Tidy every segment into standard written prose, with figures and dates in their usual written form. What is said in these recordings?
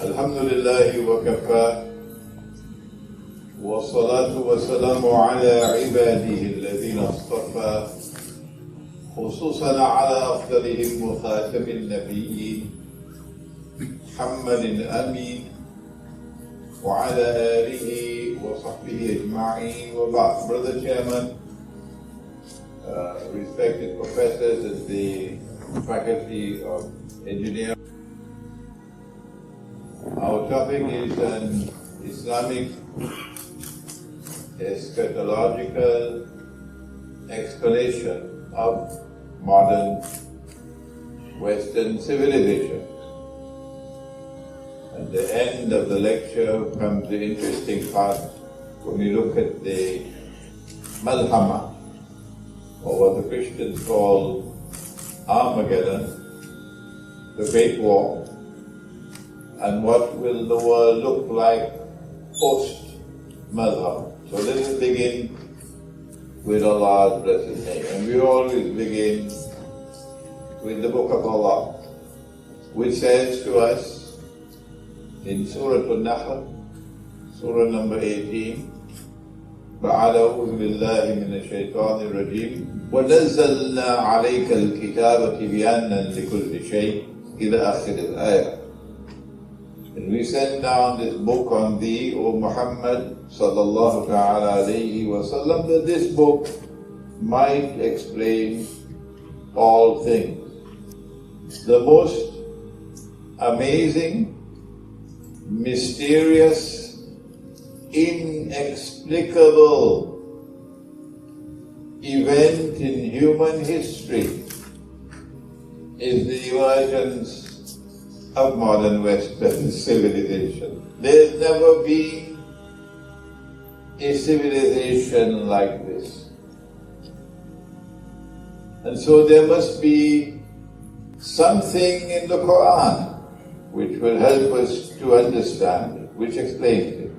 Alhamdulillahi wa kafa wa salatu wa salamu ala ibadihi alladhina astafa khususan ala afdalihim wa khatamin nabiyyin Muhammadin Amin wa ala alihi wa sahbihi ajma'in wa ba'd. Brother Chairman, respected professors at the Faculty of Engineering, our topic is an Islamic eschatological explanation of modern Western civilization. At the end of the lecture comes the interesting part when we look at the Malhama, or what the Christians call Armageddon, the Great War, and what will the world look like post-Malhama. So let us begin with Allah's blessed name. And we always begin with the Book of Allah, which says to us in Surah An-Nahl, Surah number 18, فَأَعُوذُ بِاللَّهِ مِنَ الشَّيْطَانِ الرَّجِيمِ وَنَزَّلْنَا عَلَيْكَ الْكِتَابَ تِبْيَانًا لِكُلِّ شَيْءٍ إِلَى آخِرِ الْآيَةِ. And we send down this book on thee, O Muhammad sallallahu ta'ala alayhi wa sallam, that this book might explain all things. The most amazing, mysterious, inexplicable event in human history is the emergence of modern Western civilization. There's never been a civilization like this. And so there must be something in the Quran which will help us to understand it, which explains it.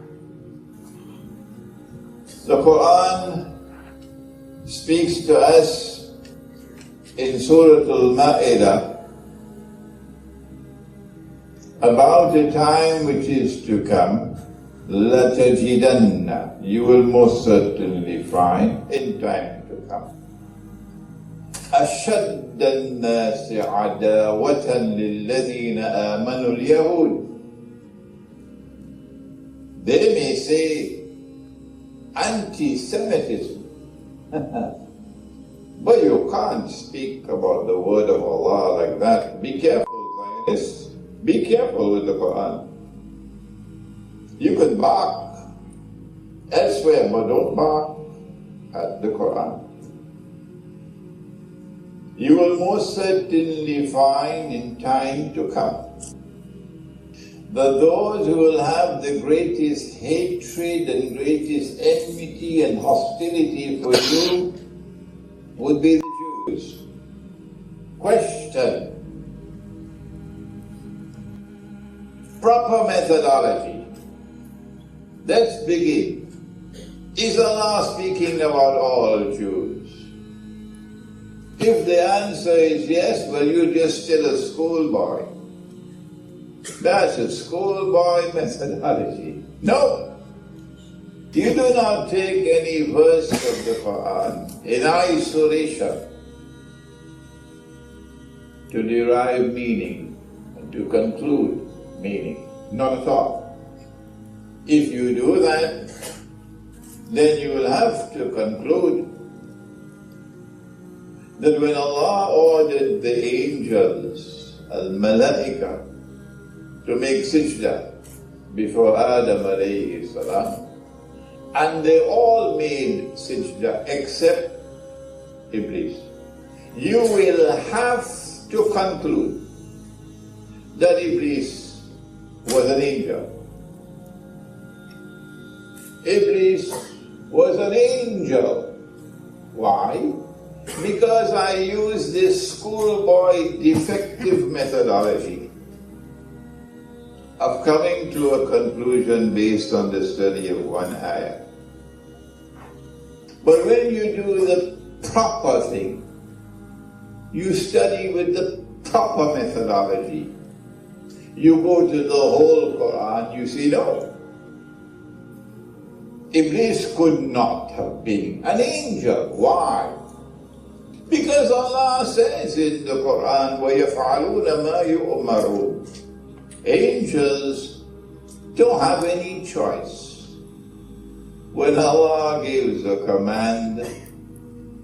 The Quran speaks to us in Surah Al-Ma'idah about a time which is to come. لَتَجِدَنَّ, you will most certainly find in time to come. أَشَدَّ النَّاسِ عَدَاوَةً لِلَّذِينَ آمَنُوا الْيَهُودِ. They may say anti-Semitism, but you can't speak about the word of Allah like that. Be careful, Zionists. Be careful with the Quran. You can bark elsewhere, but don't bark at the Quran. You will most certainly find in time to come that those who will have the greatest hatred and greatest enmity and hostility for you would be the Jews. Question: proper methodology. Let's begin. Is Allah speaking about all Jews? If the answer is yes, well, you're just still a schoolboy. That's a schoolboy methodology. No! You do not take any verse of the Quran in isolation to derive meaning and to conclude meaning. Not at all. If you do that, then you will have to conclude that when Allah ordered the angels, al-malaika, to make sajda before Adam alayhi salam, and they all made sajda except Iblis, you will have to conclude that Iblis was an angel. Iblis was an angel. Why? Because I use this schoolboy defective methodology of coming to a conclusion based on the study of one ayah. But when you do the proper thing, you study with the proper methodology, You go to the whole Quran, you see no. Iblis could not have been an angel. Why? Because Allah says in the Quran, وَيَفْعَلُونَ مَا يُؤْمَرُونَ. Angels don't have any choice. When Allah gives a command,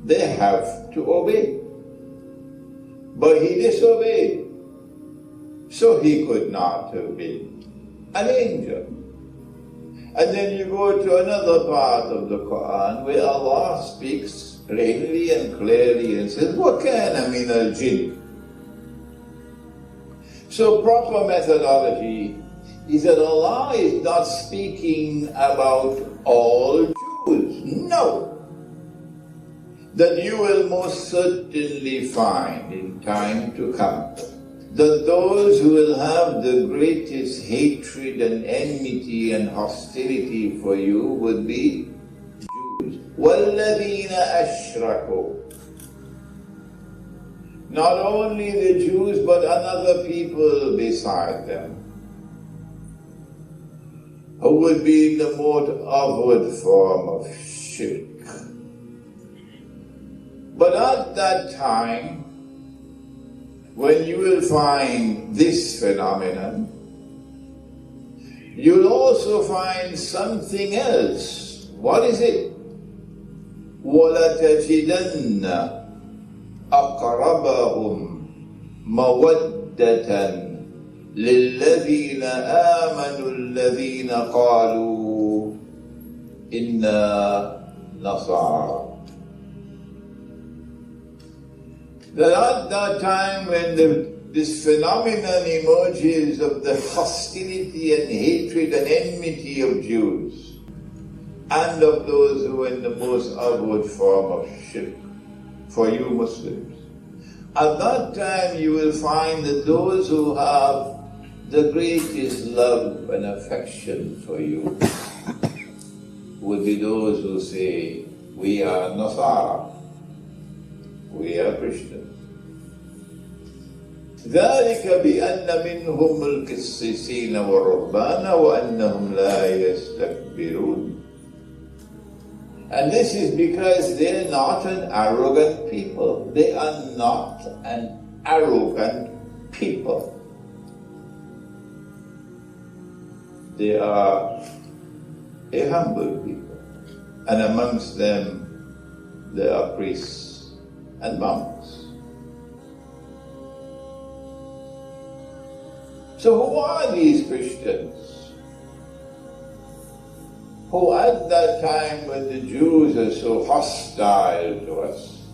they have to obey. But he disobeyed, so he could not have been an angel. And then you go to another part of the Quran where Allah speaks plainly and clearly and says, وَكَانَ مِنَ الْجِنِّ. So proper methodology is that Allah is not speaking about all Jews. No. That you will most certainly find in time to come that those who will have the greatest hatred and enmity and hostility for you would be Jews. وَالَّذِينَ أَشْرَكُوا. Not only the Jews, but another people beside them, who would be in the more outward form of shirk. But at that time, when you will find this phenomenon, you'll also find something else. What is it? وَلَتَجِدَنَّ أَقْرَبَهُمْ مَوَدَّةً لِلَّذِينَ آمَنُوا الَّذِينَ قَالُوا إِنَّا نَصَارَى. That at that time when this phenomenon emerges of the hostility and hatred and enmity of Jews and of those who are in the most outward form of shirk, for you Muslims, at that time you will find that those who have the greatest love and affection for you would be those who say, we are Nasara, we are Christians. ذلك بأن منهم القسيسين والرهبان وأنهم لا يستكبرون. And this is because they're not an arrogant people. They are not an arrogant people. They are a humble people. And amongst them, there are priests and monks. So who are these Christians who at that time when the Jews are so hostile to us,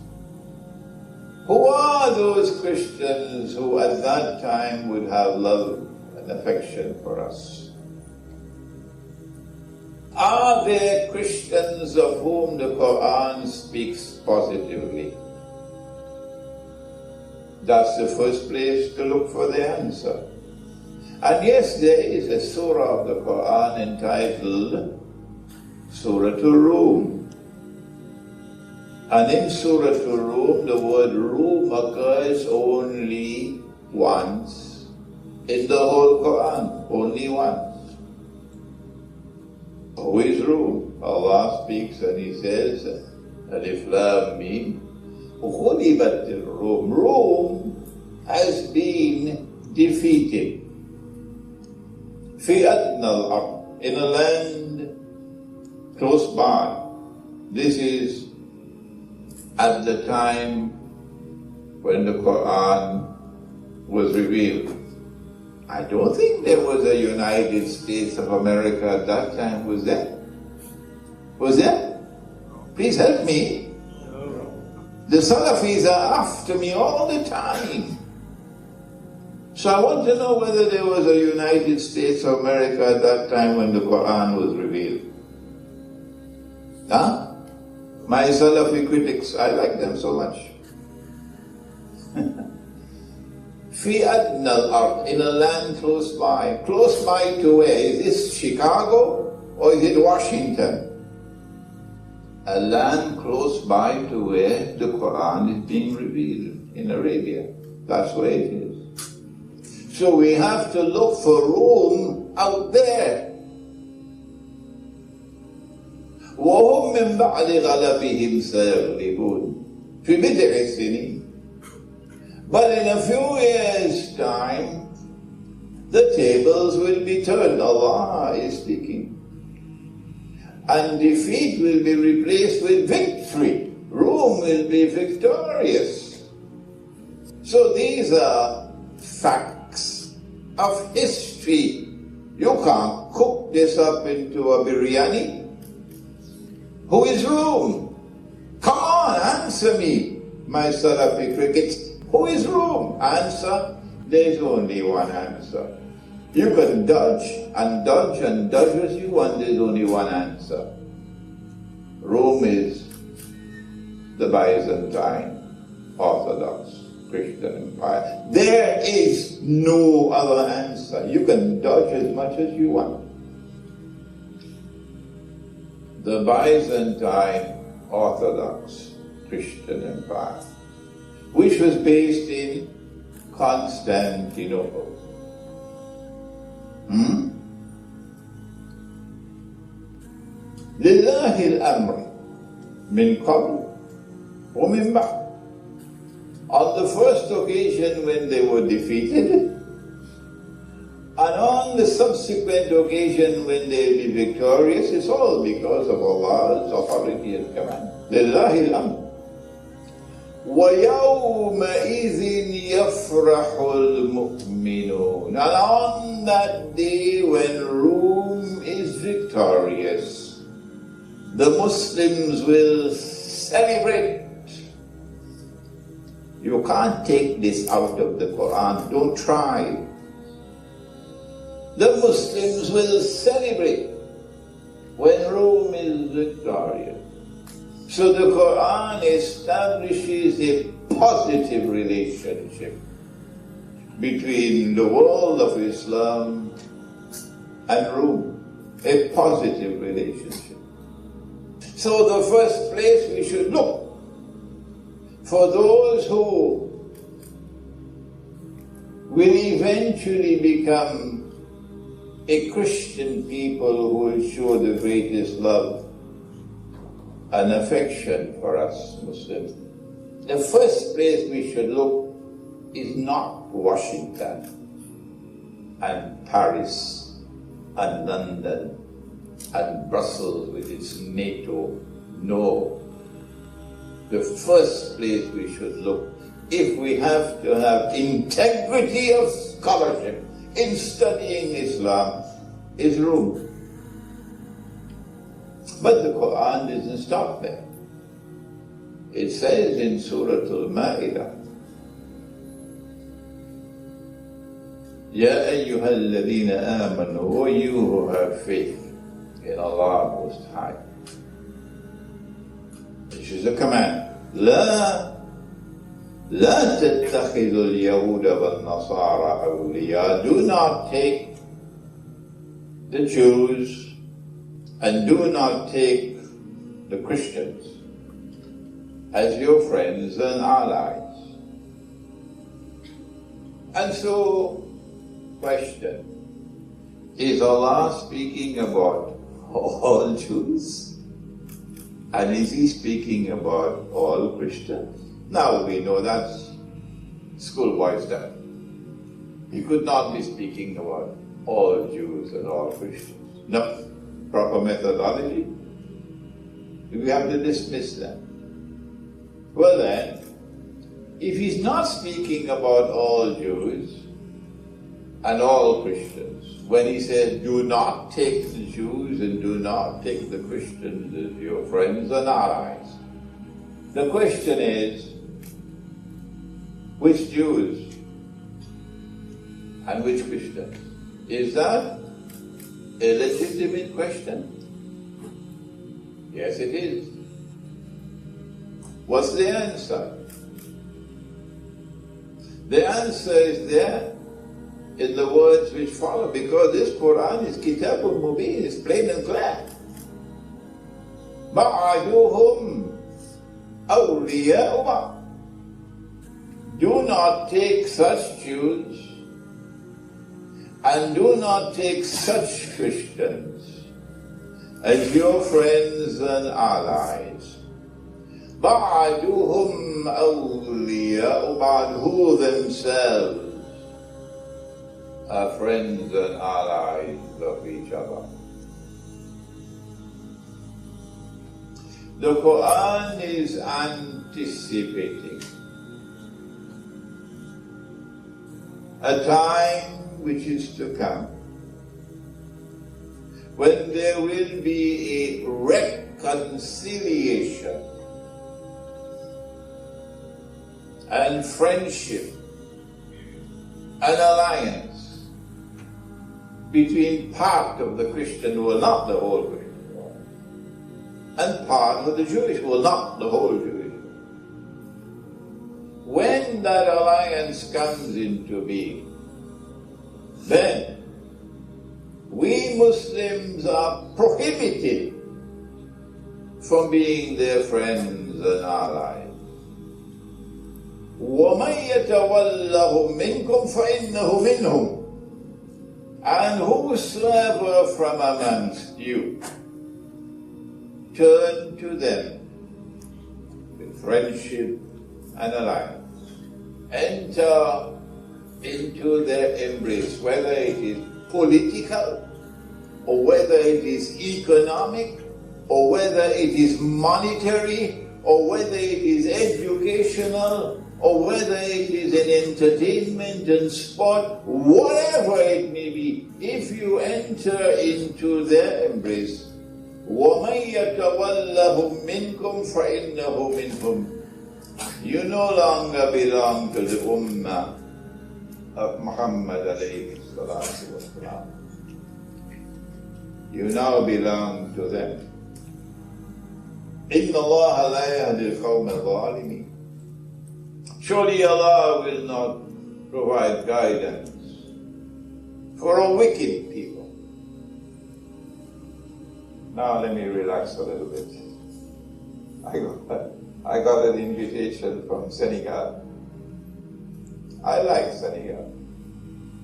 who are those Christians who at that time would have love and affection for us? Are there Christians of whom the Quran speaks positively? That's the first place to look for the answer. And yes, there is a surah of the Quran entitled Surah Ar-Rum. And in Surah Ar-Rum, the word Rum occurs only once in the whole Quran, only once. Who is Rum? Allah speaks and He says, Alif Lam Mim, Ghulibat al-Rum. Rum has been defeated. Fi adna al-ard, in a land close by. This is at the time when the Quran was revealed. I don't think there was a United States of America at that time, was there? Was there? Please help me. The Salafis are after me all the time. So I want to know whether there was a United States of America at that time when the Quran was revealed. Huh? My Salafi critics, I like them so much. Fi adna al-ard, in a land close by. Close by to where? Is this Chicago or is it Washington? A land close by to where the Quran is being revealed, in Arabia. That's where it is. So we have to look for room out there. وهم من بعد غلبهم سيغلبون في بضع سنين. But in a few years' time, the tables will be turned. Allah is speaking. And defeat will be replaced with victory. Rome will be victorious. So these are facts of history. You can't cook this up into a biryani. Who is Rome? Come on, answer me, my Salafi crickets. Who is Rome? Answer, there's only one answer. You can dodge and dodge and dodge as you want, there's only one answer. Rome is the Byzantine Orthodox Christian Empire. There is no other answer. You can dodge as much as you want. The Byzantine Orthodox Christian Empire, which was based in Constantinople. لله الأمر من قبل ومن بعد. On the first occasion when they were defeated, and on the subsequent occasion when they will be victorious, it's all because of Allah's authority and command. لله الأمر. وَيَوْمَئِذٍ يَفْرَحُ الْمُؤْمِنُونَ. And on that day when Rome is victorious, the Muslims will celebrate. You can't take this out of the Quran. Don't try. The Muslims will celebrate when Rome is victorious. So the Quran establishes a positive relationship between the world of Islam and Rome. A positive relationship. So the first place we should look for those who will eventually become a Christian people who will show the greatest love and affection for us Muslims. The first place we should look is not Washington and Paris and London and Brussels with its NATO. No. The first place we should look, if we have to have integrity of scholarship in studying Islam, is Rome. But the Quran doesn't stop there. It says in Surah Al-Ma'idah, Ya ayyuhalladhina amanu, O you who have faith in Allah Most High. This is a command. لا تتخذوا اليهود والنصارى أولياء. Do not take the Jews and do not take the Christians as your friends and allies. And so, question, is Allah speaking about all Jews? And is He speaking about all Christians? Now we know that's schoolboy stuff. He could not be speaking about all Jews and all Christians. No. Proper methodology. We have to dismiss them. Well then, if He's not speaking about all Jews and all Christians, when He says, do not take the Jews and do not take the Christians as your friends and allies, the question is, which Jews and which Christians? Is that a legitimate question? Yes, it is. What's the answer? The answer is there in the words which follow, because this Quran is Kitabul Mubin, it's plain and clear. Ba'aduhum awliya'u. Do not take such Jews and do not take such Christians as your friends and allies. بَعْدُهُمْ أَوْلِيَاءُ بَعْدُ, who themselves are friends and allies of each other. The Quran is anticipating a time which is to come when there will be a reconciliation and friendship and alliance between part of the Christian world, not the whole Christian world, and part of the Jewish world, not the whole Jewish world. When that alliance comes into being, then we Muslims are prohibited from being their friends and allies. وَمَنْ يَتَوَلَّهُمْ مِنْكُمْ فَإِنَّهُ مِنْهُمْ. And whosoever from amongst you turn to them with friendship and alliance, enter into their embrace, whether it is political, or whether it is economic, or whether it is monetary, or whether it is educational, or whether it is an entertainment and sport, whatever it may be, if you enter into their embrace, وَمَنْ يَتَوَلَّهُمْ مِنْكُمْ فَإِنَّهُ مِنْهُمْ. You no longer belong to the ummah of Muhammad alayhi salatu wasalam. You now belong to them. إِنَّ اللَّهَ لَا يَهْدِي الْقَوْمَ الظَّالِمِينَ. Surely Allah will not provide guidance for a wicked people. Now let me relax a little bit. I got an invitation from Senegal. I like Senegal.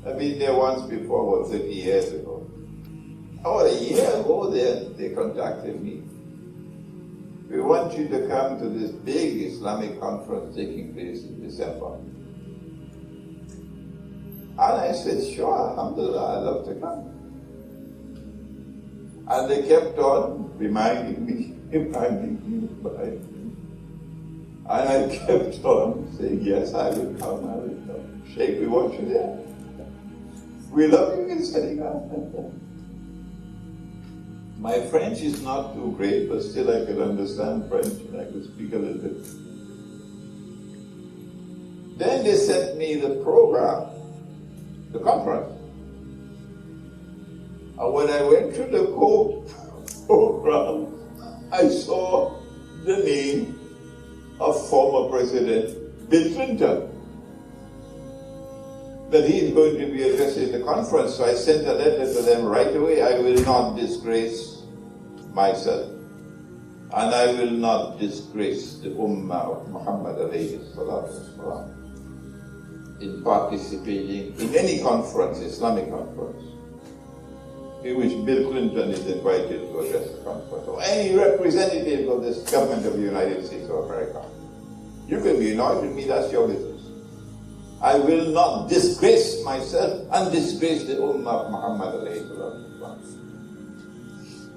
I've been there once before, about 30 years ago. About a year ago they contacted me. We want you to come to this big Islamic conference taking place in December. And I said, sure, alhamdulillah, I'd love to come. And they kept on reminding me. And I kept on saying, yes, I will come, I will come. Sheikh, we want you there. We love you in Senegal. My French is not too great, but still I could understand French and I could speak a little bit. Then they sent me the program, the conference. And when I went through the program, I saw the name of former President Bill Clinton, that he is going to be addressing the conference. So I sent a letter to them right away. I will not disgrace myself, and I will not disgrace the Ummah of Muhammad alayhi salatu wasalam in participating in any conference, Islamic conference, in which Bill Clinton is invited to address the conference, or any representative of the government of the United States of America. You can be annoyed with me, that's your business. I will not disgrace myself and disgrace the Ummah of Muhammad alayhi salatu wasalam.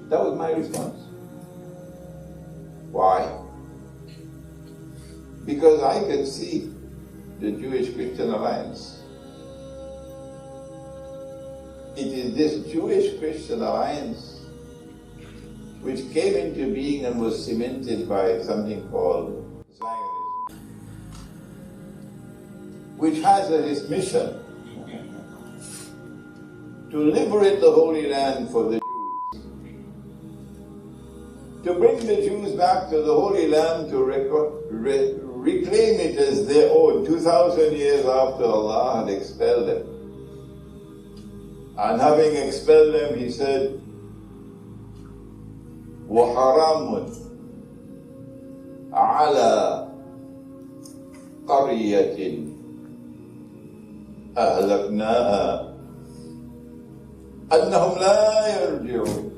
That was my response. Why? Because I can see the Jewish-Christian alliance. It is this Jewish-Christian alliance which came into being and was cemented by something called Zionism, which has as its mission to liberate the Holy Land for the to bring the Jews back to the Holy Land, to reclaim it as their own 2,000 years after Allah had expelled them. And having expelled them, he said, وَحَرَامٌ عَلَى قَرْيَةٍ أَهْلَكْنَاهَا أنهم لا يرجعون.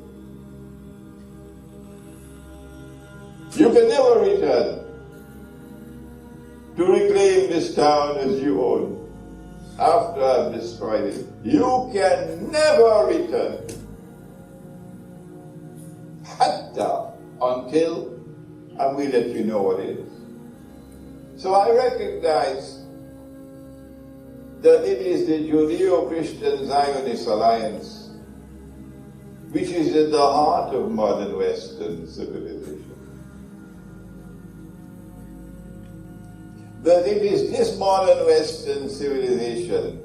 You can never return to reclaim this town as you own after I've destroyed it. You can never return. Hatta, until, and we let you know what it is. So I recognize that it is the Judeo-Christian Zionist alliance which is at the heart of modern Western civilization. That it is this modern Western civilization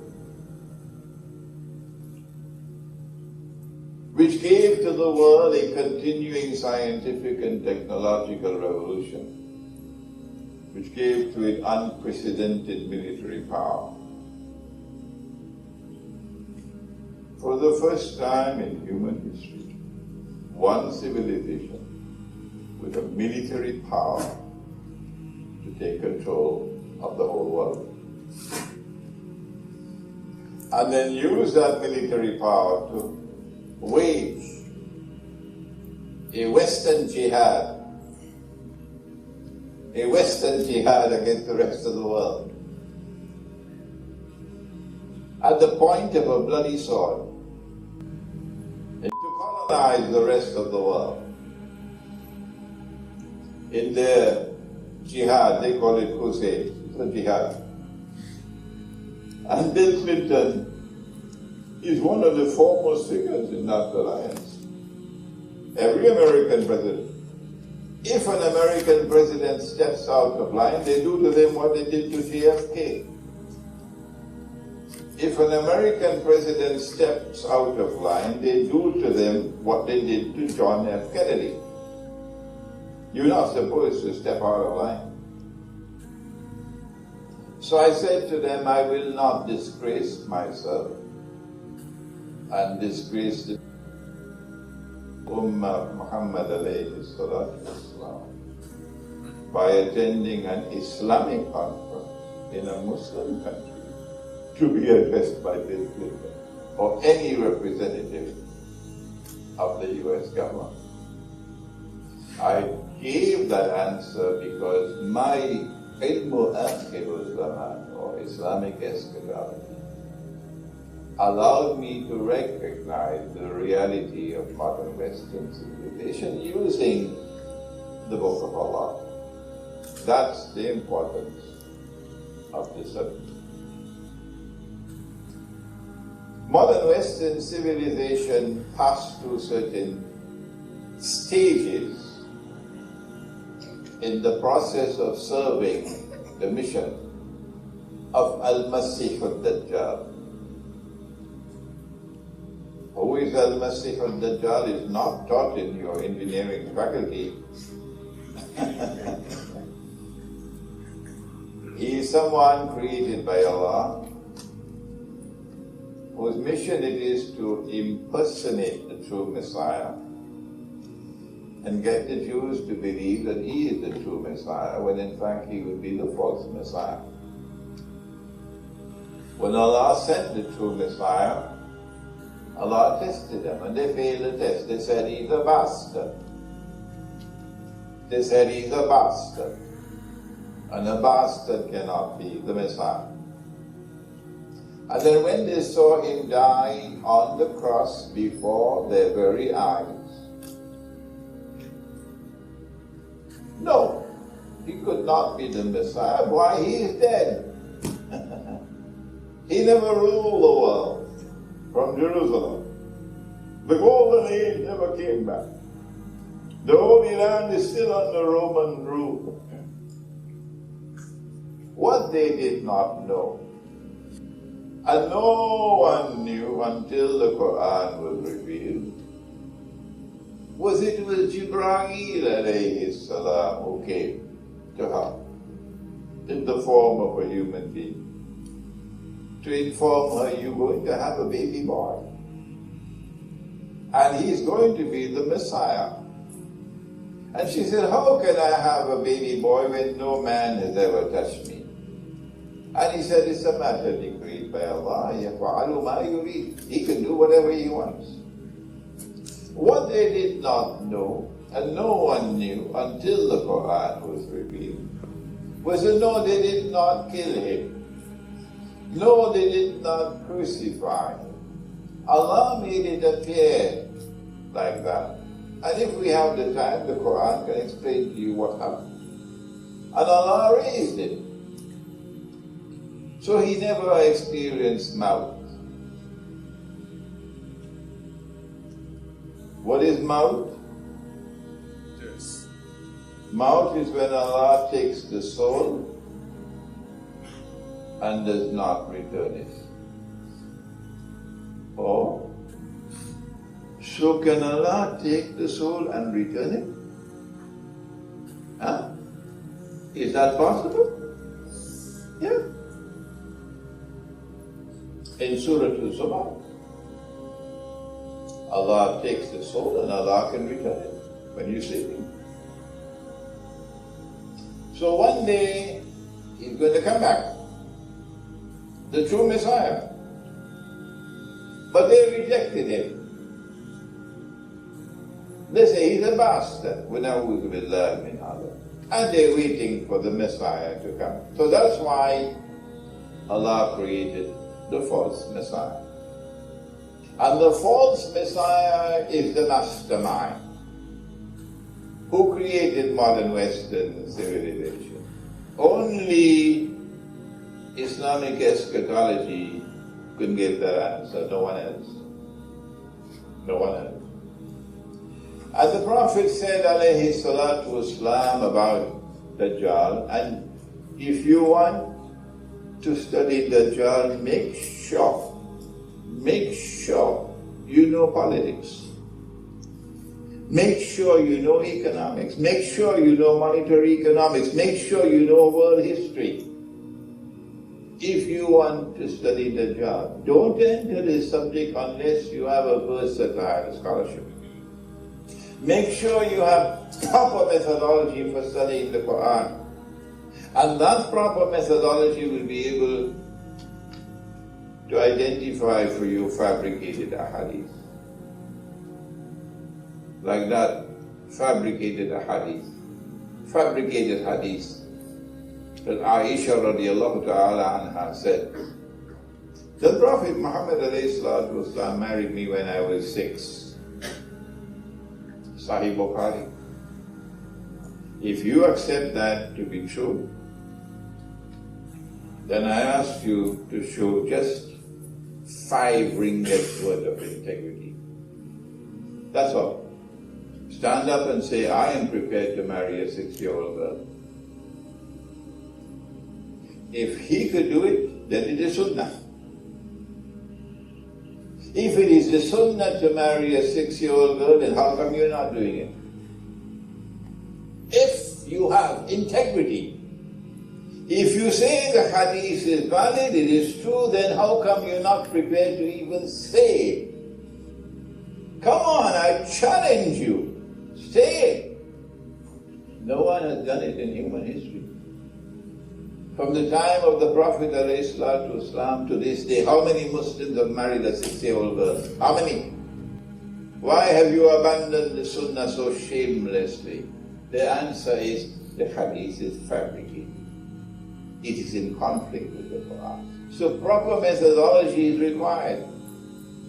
which gave to the world a continuing scientific and technological revolution, which gave to it unprecedented military power. For the first time in human history, one civilization with a military power to take control of the whole world. And then use that military power to wage a Western jihad against the rest of the world at the point of a bloody sword, and to colonize the rest of the world. In their jihad, they call it crusade, it's a jihad. And Bill Clinton is one of the foremost figures in that alliance. Every American president, if an American president steps out of line, they do to them what they did to JFK. If an American president steps out of line, they do to them what they did to John F. Kennedy. You're not supposed to step out of line. So I said to them, I will not disgrace myself and disgrace the Ummah of Muhammad alayhi salatu wasalam by attending an Islamic conference in a Muslim country to be addressed by Bill Clinton or any representative of the US government. I gave that answer because my Ilm or Islamic Eschatology allowed me to recognize the reality of modern Western civilization using the Book of Allah. That's the importance of the subject. Modern Western civilization passed through certain stages in the process of serving the mission of Al-Masih al-Dajjal. Who is Al-Masih al-Dajjal is not taught in your engineering faculty. He is someone created by Allah, whose mission it is to impersonate the true Messiah and get the Jews to believe that he is the true Messiah, when in fact he would be the false Messiah. When Allah sent the true Messiah, Allah tested them, and they failed the test. They said he's a bastard. They said he's a bastard. And a bastard cannot be the Messiah. And then when they saw him die on the cross before their very eyes, no, he could not be the Messiah. Why, he is dead. He never ruled the world from Jerusalem. The golden age never came back. The Holy Land is still under Roman rule. What they did not know, and no one knew until the Quran was revealed, was it was Jibreel alayhi salam who came to her in the form of a human being to inform her, you're going to have a baby boy. And he's going to be the Messiah. And she said, how can I have a baby boy when no man has ever touched me? And he said, it's a matter decreed by Allah. يَفْعَلُ مَا يُرِيدُ. He can do whatever he wants. What they did not know, and no one knew until the Quran was revealed, was that no, they did not kill him. No, they did not crucify him. Allah made it appear like that. And if we have the time, the Quran can explain to you what happened. And Allah raised him. So he never experienced maut. What is maut? Yes. Maut is when Allah takes the soul and does not return it. Or, so can Allah take the soul and return it? Huh? Is that possible? Yeah. In Surah Al-Zumar, Allah takes the soul and Allah can return it when you're sleeping. So one day, He's going to come back. The true Messiah. But they rejected Him. They say He's a bastard. وَنَعُوذُ بِاللَّهِ مِنْ هَذَا. And they're waiting for the Messiah to come. So that's why Allah created the false Messiah. And the false Messiah is the mastermind who created modern Western civilization. Only Islamic Eschatology could give that answer, no one else. No one else. And the Prophet said, alayhi salatu wasalam, about Dajjal, and if you want to study Dajjal, make sure you know politics. Make sure you know economics. Make sure you know monetary economics. Make sure you know world history. If you want to study Dajjal, don't enter this subject unless you have a versatile scholarship. Make sure you have proper methodology for studying the Quran. And that proper methodology will be able to identify for you fabricated ahadith. Like that, fabricated ahadith. Fabricated hadith. That Aisha radiallahu ta'ala anha said, the Prophet Muhammad alayhi salatu wasalam married me when I was 6. Sahih Bukhari. If you accept that to be true, then I ask you to show just 5 ringgits worth of integrity. That's all. Stand up and say, I am prepared to marry a 6-year-old girl. If he could do it, then it is sunnah. If it is the sunnah to marry a 6-year-old girl, then how come you're not doing it? If you have integrity, if you say the hadith is valid, it is true, then how come you're not prepared to even say it? Come on, I challenge you. Say it. No one has done it in human history. From the time of the Prophet ﷺ to this day, how many Muslims have married a 6-year-old girl? How many? Why have you abandoned the Sunnah so shamelessly? The answer is the hadith is fabricated. It is in conflict with the Quran. So proper methodology is required.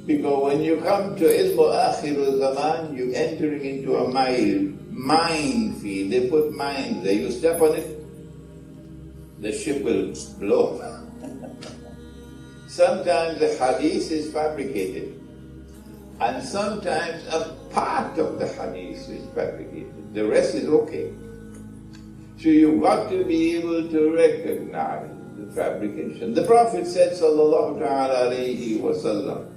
Because when you come to Ilmu Akhirul Zaman, you're entering into a minefield. They put mines there. You step on it, the ship will blow. Sometimes the hadith is fabricated. And sometimes a part of the hadith is fabricated. The rest is okay. So you've got to be able to recognize the fabrication. The Prophet said, sallallahu ta'ala alayhi wa sallam,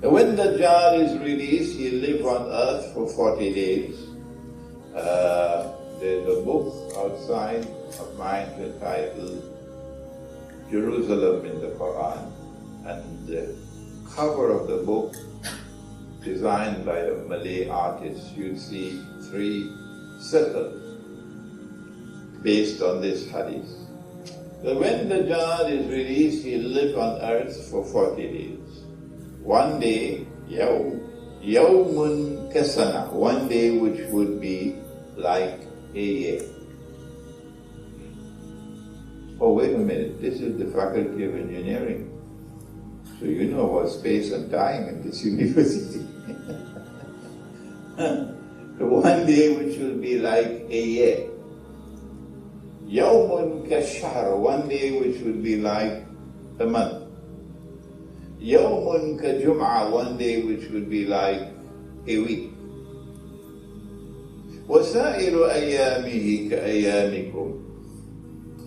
when Dajjal is released, he'll live on earth for 40 days. There's a book outside of mine entitled Jerusalem in the Quran. And the cover of the book, designed by a Malay artist, you'll see 3 circles based on this hadith. that when Dajjal is released, he'll live on earth for 40 days. One day, Yawmun Kasana, one day which would be like a year. Oh, wait a minute, this is the Faculty of Engineering. So you know about space and time in this university. One day which will be like a year. Yawmun Kashahr, one day which will be like a month. Yawmun Kajum'ah, one day which will be like a week. وَسَائِرُ أَيَّامِهِ كَأَيَّامِكُمْ,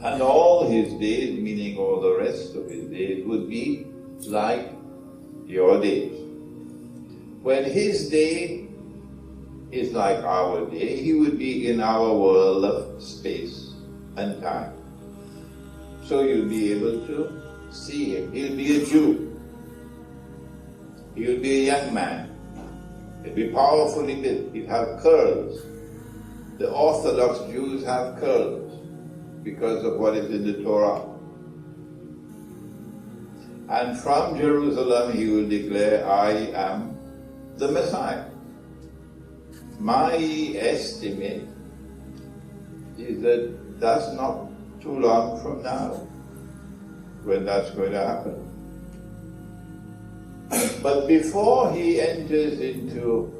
and all his days, meaning all the rest of his days, would be like your days. When his day is like our day, he would be in our world of space and time. So you'll be able to see him. He'll be a Jew. He'll be a young man. He'll be powerfully built. He'll have curls. The Orthodox Jews have curls because of what is in the Torah. And from Jerusalem he will declare, I am the Messiah. My estimate is that that's not too long from now when that's going to happen. But before he enters into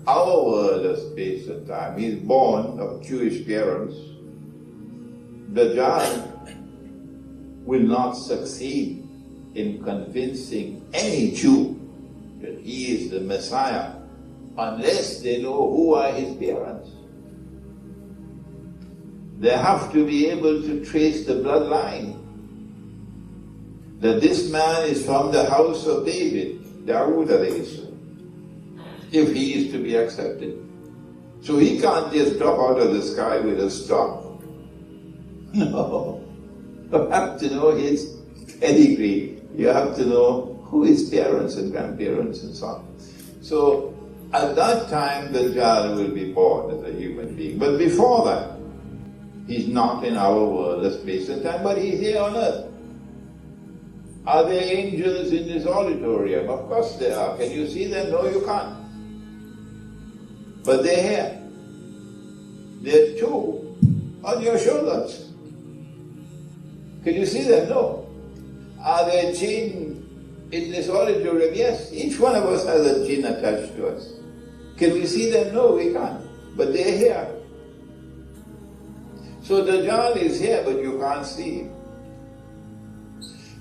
our world of space and time, he's born of Jewish parents, Dajjal will not succeed in convincing any Jew that he is the Messiah unless they know who are his parents. They have to be able to trace the bloodline, that this man is from the house of David, Dawood alayhi salam, if he is to be accepted. So he can't just drop out of the sky with a star. No. You have to know his pedigree. You have to know who his parents and grandparents and so on. So at that time, Dajjal will be born as a human being. But before that, he's not in our world of space and time, but he's here on earth. Are there angels in this auditorium? Of course there are. Can you see them? No, you can't. But they're here. There are two on your shoulders. Can you see them? No. Are there jinn in this auditorium? Yes. Each one of us has a jinn attached to us. Can we see them? No, we can't. But they're here. So Dajjal is here, but you can't see him.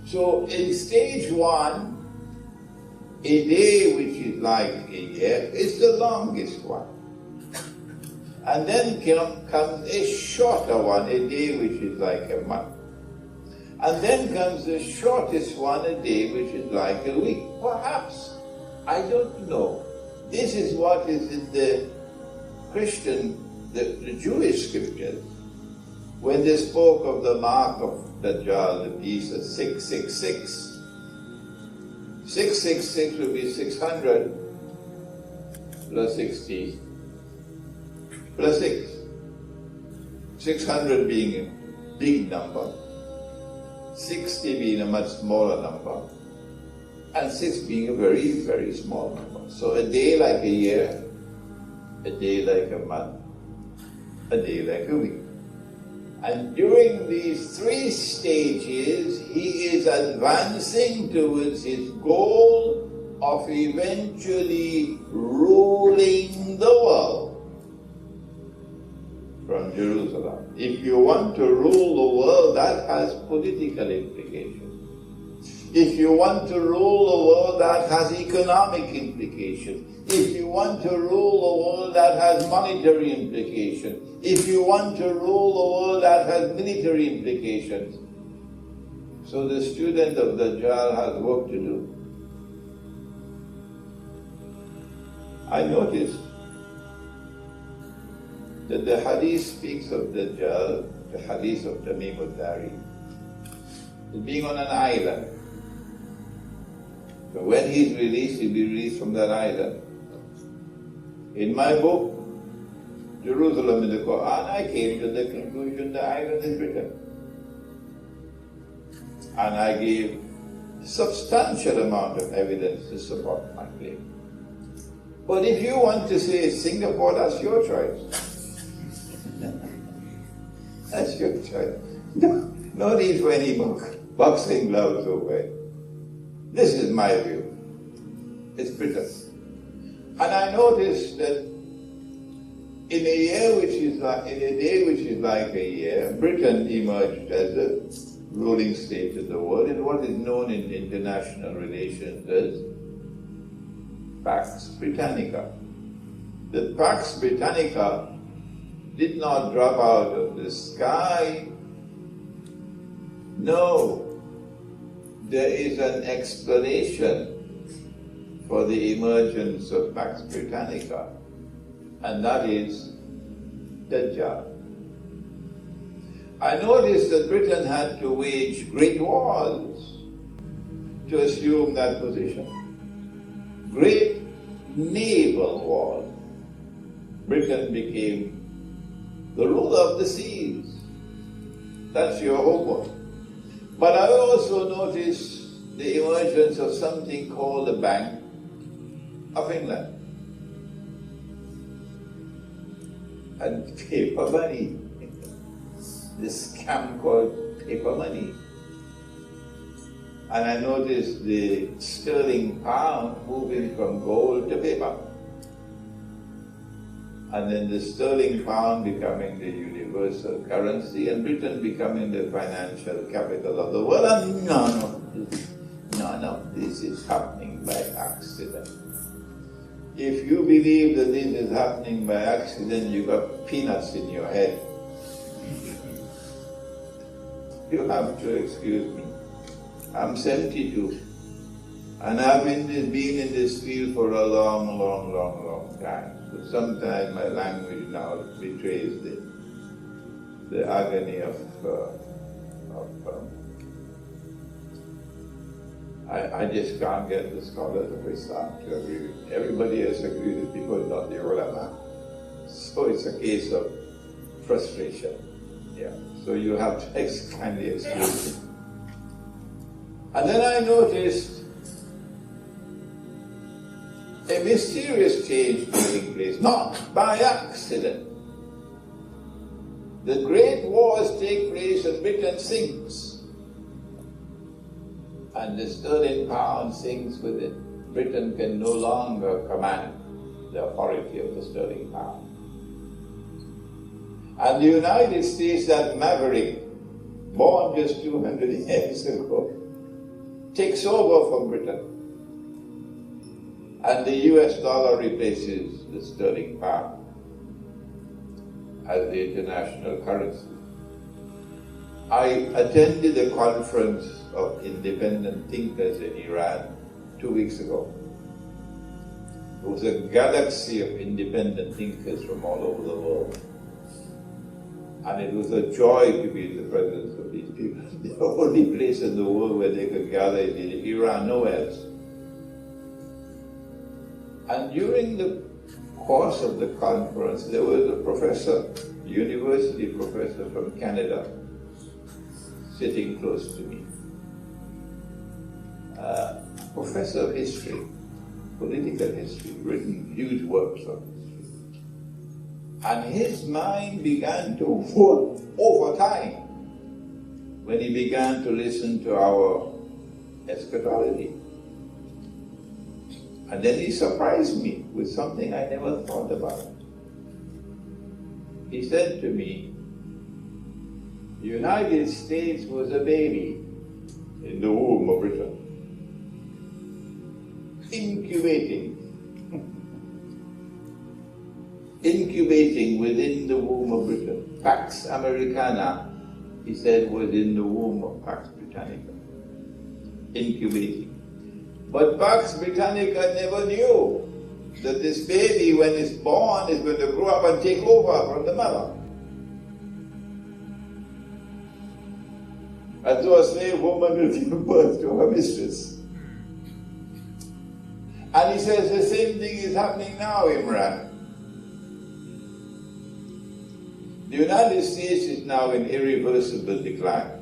So in stage one, a day which is like a year is the longest one. And then comes a shorter one, a day which is like a month. And then comes the shortest one, a day which is like a week. Perhaps. I don't know. This is what is in the Christian, the Jewish scriptures. When they spoke of the mark of Dajjal, the piece of 666. 666 would be 600 plus 60 plus 6. 600 being a big number, 60 being a much smaller number, and 6 being a very, very small number. So a day like a year, a day like a month, a day like a week. And during these 3 stages, he is advancing towards his goal of eventually ruling the world from Jerusalem. If you want to rule the world, that has political implications. If you want to rule the world, that has economic implications. If you want to rule the world, that has monetary implications. If you want to rule the world, that has military implications. So the student of Dajjal has work to do. I noticed that the hadith speaks of Dajjal, the hadith of Tamim al-Dari, being on an island. So when he's released, he'll be released from that island. In my book, Jerusalem in the Quran, I came to the conclusion the island is written. And I gave substantial amount of evidence to support my claim. But if you want to say Singapore, that's your choice. That's your choice. No need for any boxing gloves over it. This is my view. It's Britain. And I noticed that in a day which is like a year, Britain emerged as a ruling state in the world in what is known in international relations as Pax Britannica. The Pax Britannica did not drop out of the sky. No, there is an explanation for the emergence of Pax Britannica, and that is Dajjal. I noticed that Britain had to wage great wars to assume that position. Great naval wars. Britain became the ruler of the seas. That's your homework. But I also noticed the emergence of something called the Bank of England and paper money. This scam called paper money. And I noticed the sterling pound moving from gold to paper. And then the sterling pound becoming the universal currency and Britain becoming the financial capital of the world. And none of this is happening by accident. If you believe that this is happening by accident, you got peanuts in your head. You have to excuse me. I'm 72, and I've been in this field for a long time. So sometimes my language now betrays the agony of I just can't get the scholars of Islam to agree with me. Everybody else agrees with me, but not the ulama. So it's a case of frustration. Yeah. So you have to kindly excuse me. And then I noticed a mysterious change taking place, not by accident. The great wars take place and Britain sinks. And the sterling pound sinks with it. Britain can no longer command the authority of the sterling pound. And the United States, that maverick, born just 200 years ago, takes over from Britain. And the US dollar replaces the sterling pound as the international currency. I attended a conference of independent thinkers in Iran 2 weeks ago. It was a galaxy of independent thinkers from all over the world. And it was a joy to be in the presence of these people. The only place in the world where they could gather is in Iran, nowhere else. And during the course of the conference, there was a professor, university professor from Canada, sitting close to me. Professor of history, political history, written huge works on history. And his mind began to work over time when he began to listen to our eschatology. And then he surprised me with something I never thought about. He said to me, the United States was a baby in the womb of Britain, incubating within the womb of Britain. Pax Americana, he said, was in the womb of Pax Britannica, incubating. But Pax Britannica never knew that this baby, when it's born, is going to grow up and take over from the mother. And so a slave woman will give birth to her mistress. And he says the same thing is happening now, Imran. The United States is now in irreversible decline.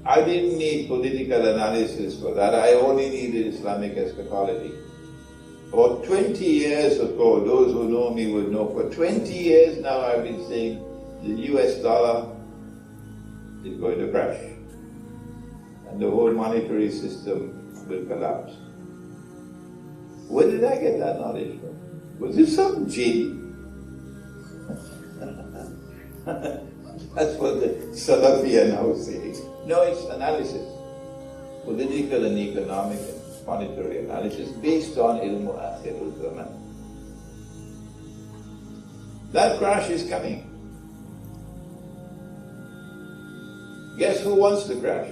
I didn't need political analysis for that. I only needed Islamic eschatology. For 20 years ago, those who know me will know, for 20 years now I've been saying the US dollar is going to crash. And the whole monetary system will collapse. Where did I get that knowledge from? Was it some genie? That's what the Salafi are now saying. No, it's analysis. Political and economic and monetary analysis based on ilmu akhirul zaman. That crash is coming. Guess who wants the crash?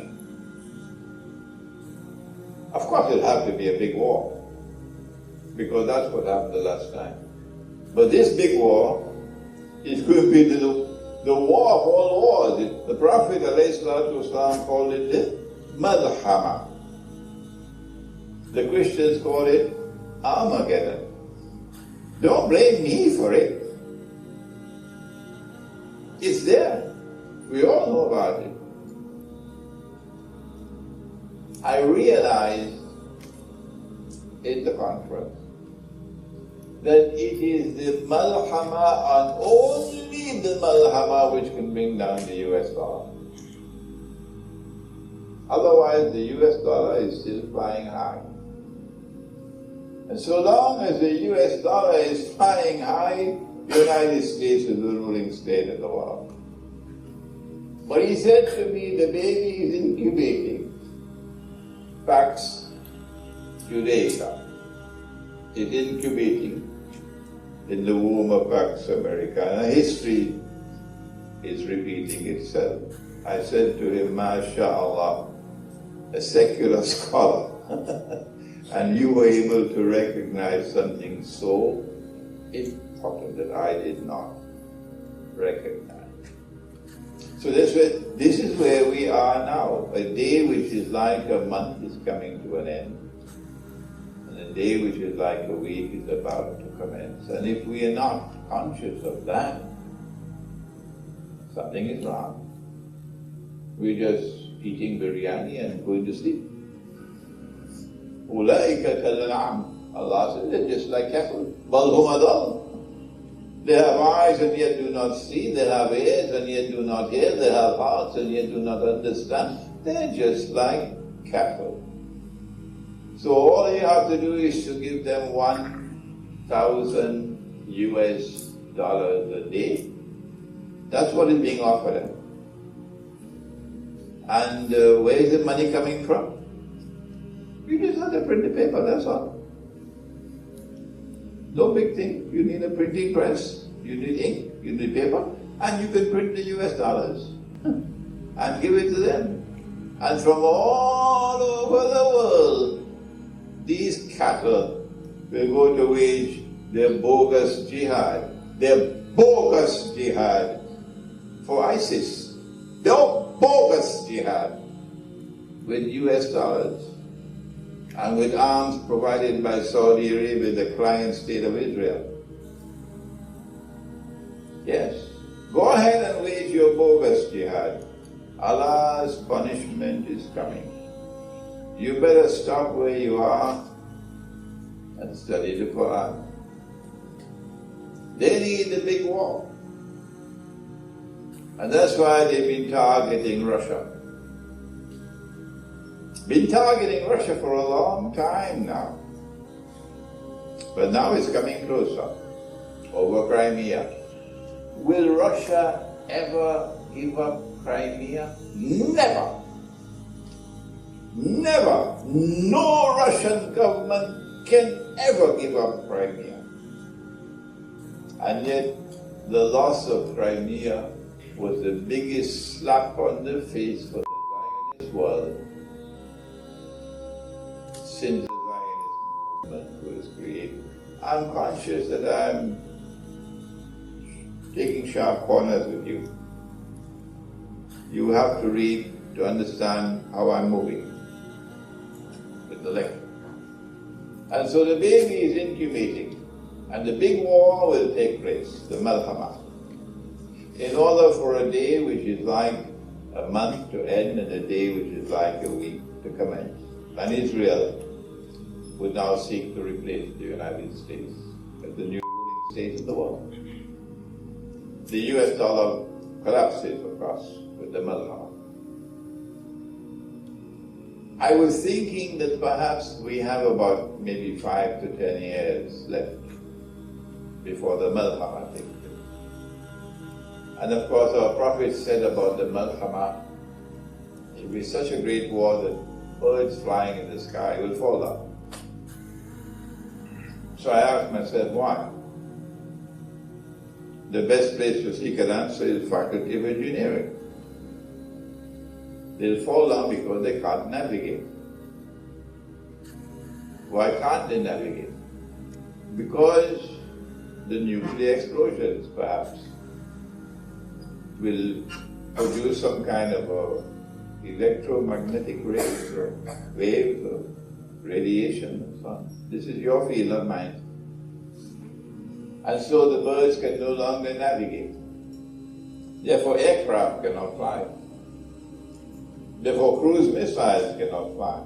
Of course it'll have to be a big war, because that's what happened the last time. But this big war is going to be the war of all wars. The Prophet ﷺ called it the Malhama. The Christians call it Armageddon. Don't blame me for it. It's there. We all know about it. I realized in the conference that it is the Malhama and only the Malhama which can bring down the US dollar. Otherwise the US dollar is still flying high. And so long as the US dollar is flying high, the United States is the ruling state of the world. But he said to me, the baby is incubating. Pax Judaica is incubating in the womb of Pax Americana. History is repeating itself. I said to him, MashaAllah, a secular scholar, and you were able to recognize something so important that I did not recognize. So this is where we are now. A day which is like a month is coming to an end. And a day which is like a week is about to commence. And if we are not conscious of that, something is wrong. We're just eating biryani and going to sleep. Ulaika kal-an'am. Allah said, they're just like cattle. Bal hum adall. They have eyes and yet do not see. They have ears and yet do not hear. They have hearts and yet do not understand. They're just like cattle. So all you have to do is to give them 1,000 US dollars a day. That's what is being offered them. And where is the money coming from? You just have to print the paper, that's all. No big thing. You need a printing press, you need ink, you need paper, and you can print the US dollars and give it to them. And from all over the world, these cattle will go to wage their bogus jihad. Their bogus jihad for ISIS. Their bogus jihad with US dollars. And with arms provided by Saudi Arabia, the client state of Israel. Yes, go ahead and wage your bogus jihad. Allah's punishment is coming. You better stop where you are and study the Quran. They need the big war. And that's why they've been targeting Russia. Been targeting Russia for a long time now. But now it's coming closer over Crimea. Will Russia ever give up Crimea? Never. Never. No Russian government can ever give up Crimea. And yet the loss of Crimea was the biggest slap on the face for the Zionist world since the Zionist movement was created. I'm conscious that I'm taking sharp corners with you. You have to read to understand how I'm moving with the lecture. And so the baby is incubating, and the big war will take place, the Malhama. In order for a day which is like a month to end and a day which is like a week to commence. And Israel would now seek to replace the United States as the new ruling state of the world. The US dollar collapses, of course, with the Malhama. I was thinking that perhaps we have about maybe 5 to 10 years left before the Malhama takes place. And of course our Prophet said about the Malhama, it will be such a great war that birds flying in the sky will fall down. So I asked myself, why? The best place to seek an answer is Faculty of Engineering. They'll fall down because they can't navigate. Why can't they navigate? Because the nuclear explosions, perhaps, will produce some kind of electromagnetic waves or radiation and so on. This is your field, not mine. And so the birds can no longer navigate. Therefore aircraft cannot fly. Therefore cruise missiles cannot fly.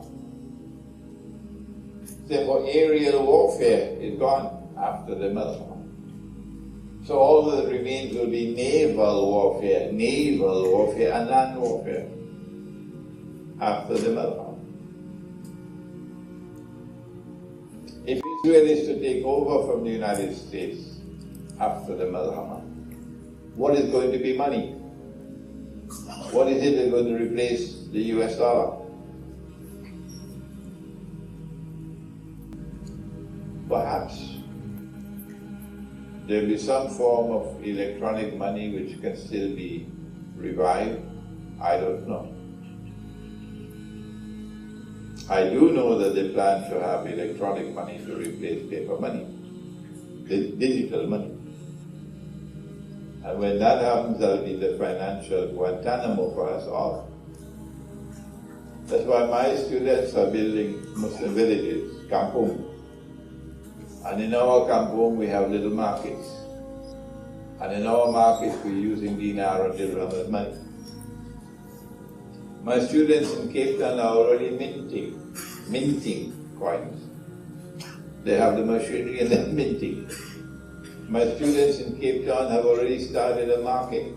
Therefore aerial warfare is gone after the Malhama. So all that remains will be naval warfare and land warfare after the Malhama. If Israel is to take over from the United States after the Malhama, what is going to be money? What is it that's going to replace the US dollar? Perhaps there will be some form of electronic money which can still be revived. I don't know. I do know that they plan to have electronic money to replace paper money, digital money. And when that happens, that will be the financial Guantanamo for us all. That's why my students are building Muslim villages, kampung. And in our kampung we have little markets. And in our markets we're using dinar and dirham as money. My students in Cape Town are already minting coins. They have the machinery and they're minting. My students in Cape Town have already started a market.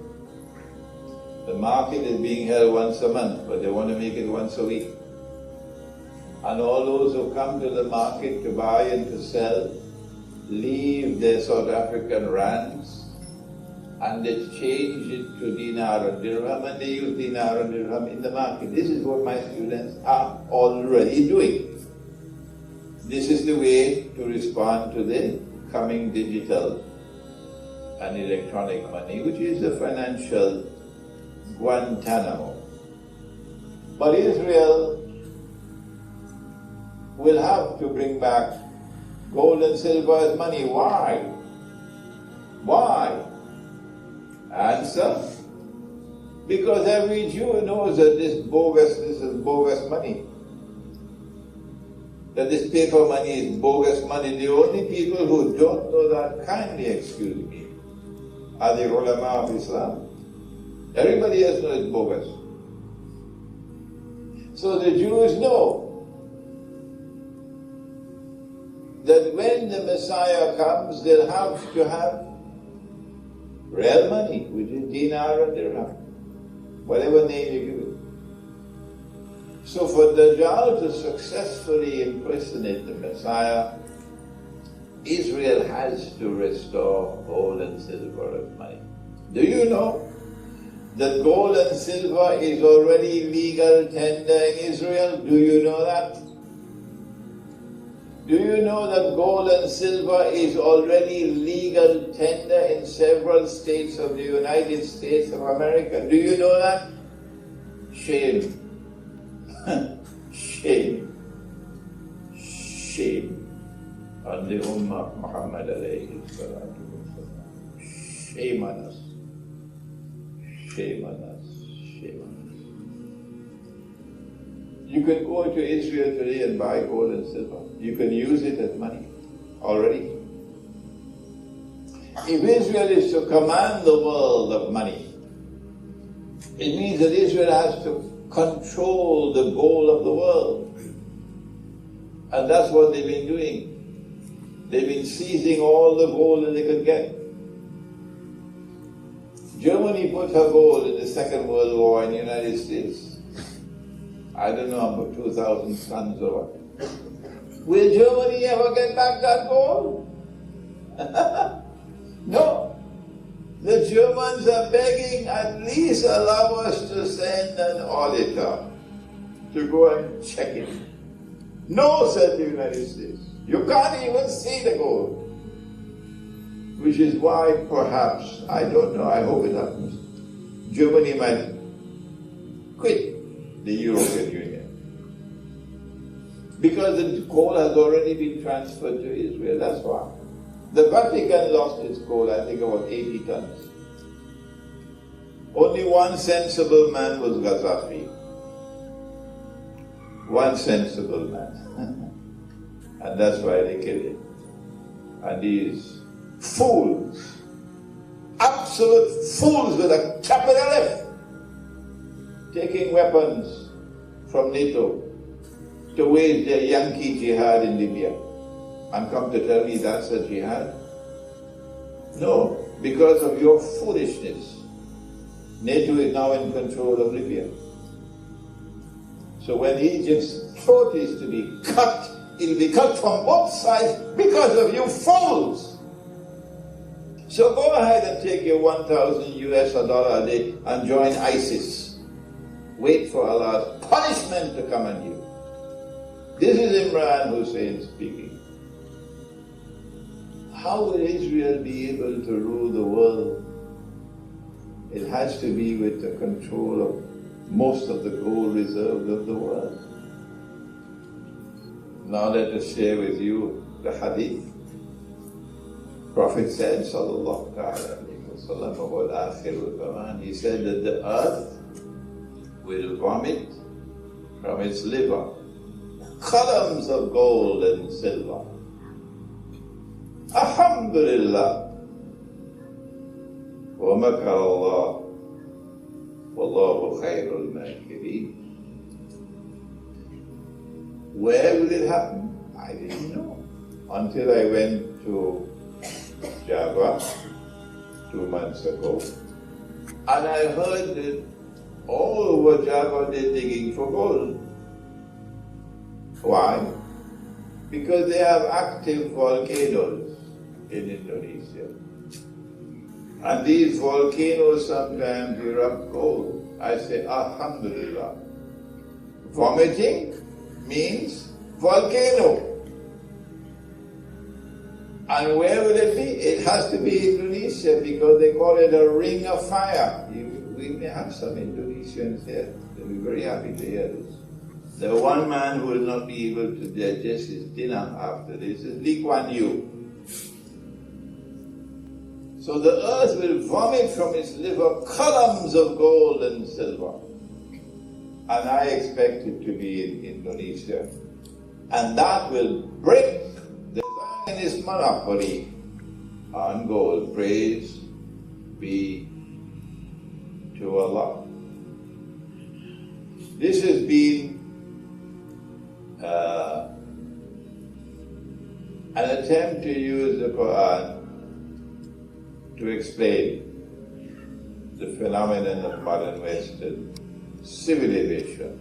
The market is being held once a month, but they want to make it once a week. And all those who come to the market to buy and to sell leave their South African rands and they change it to dinar and dirham and they use dinar and dirham in the market. This is what my students are already doing. This is the way to respond to the coming digital and electronic money, which is the financial Guantanamo. But Israel will have to bring back gold and silver as money. Why? Why? Answer: because every Jew knows that this is bogus money. That this paper money is bogus money. The only people who don't know that, kindly excuse me, are the ulama of Islam. Everybody else knows it's bogus. So the Jews know that when the Messiah comes, they'll have to have real money, which is dinar and dirham, whatever name you give it. So for Dajjal to successfully impersonate the Messiah, Israel has to restore gold and silver as money. Do you know that gold and silver is already legal tender in Israel? Do you know that? Do you know that gold and silver is already legal tender in several states of the United States of America? Do you know that? Shame. Shame. Shame on the Ummah of Muhammad alayhi salatu wasalam. Shame on us. Shame on us. Shame on us. You can go to Israel today and buy gold and silver. You can use it as money already. If Israel is to command the world of money, It means that Israel has to control the goal of the world. And that's what they've been doing. They've been seizing all the gold that they could get. Germany put her gold in the Second World War in the United States. I don't know, about 2,000 tons or what. Will Germany ever get back that gold? No. The Germans are begging, at least allow us to send an auditor to go and check it. No, said the United States. You can't even see the gold. Which is why perhaps, I don't know, I hope it happens, Germany might quit the European Union. Because the gold has already been transferred to Israel, that's why. The Vatican lost its gold, I think about 80 tons. Only one sensible man was Gaddafi. One sensible man. And that's why they killed him. And these fools, absolute fools with a capital F, taking weapons from NATO to wage their Yankee jihad in Libya. And come to tell me that's a jihad? No, because of your foolishness. NATO is now in control of Libya. So when Egypt's throat is to be cut, it'll be cut from both sides because of you fools. So go ahead and take your 1,000 US dollar a day and join ISIS. Wait for Allah's punishment to come on you. This is Imran Hosein speaking. How will Israel be able to rule the world? It has to be with the control of most of the gold reserves of the world. Now let us share with you the hadith. Prophet said, sallallahu alayhi wa sallam, he said that the earth will vomit from its liver columns of gold and silver. Alhamdulillah. Wa makar Allah. Wallahu khairul makirin. Where will it happen? I didn't know. Until I went to Java 2 months ago. And I heard that all over Java they're digging for gold. Why? Because they have active volcanoes in Indonesia. And these volcanoes sometimes erupt gold. I say, Alhamdulillah. Vomiting means volcano. And where will it be? It has to be Indonesia because they call it a ring of fire. We may have some Indonesians here. They'll be very happy to hear this. The one man who will not be able to digest his dinner after this is Lee Kuan Yew. So the earth will vomit from its liver columns of gold and silver. And I expect it to be in Indonesia. And that will break the Zionist monopoly on gold. Praise be to Allah. This has been an attempt to use the Quran to explain the phenomenon of modern Western civilization,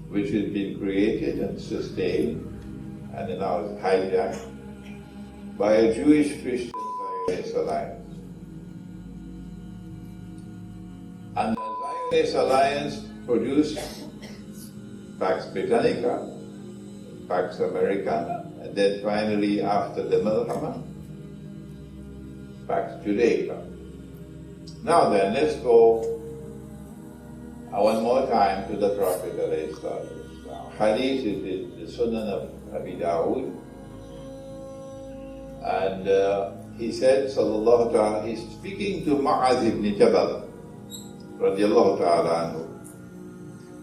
which has been created and sustained and now is hijacked by a Jewish-Christian Zionist alliance. And the Zionist alliance produced Pax Britannica, Pax Americana, and then finally after the Malhama, Pax Judaica. Now then, let's go one more time to the Prophet ﷺ. Hadith is the Sunan of Abi Dawud. And he said, sallallahu ta'ala, he's speaking to Mu'adh ibn Jabal, radiallahu ta'ala anhu.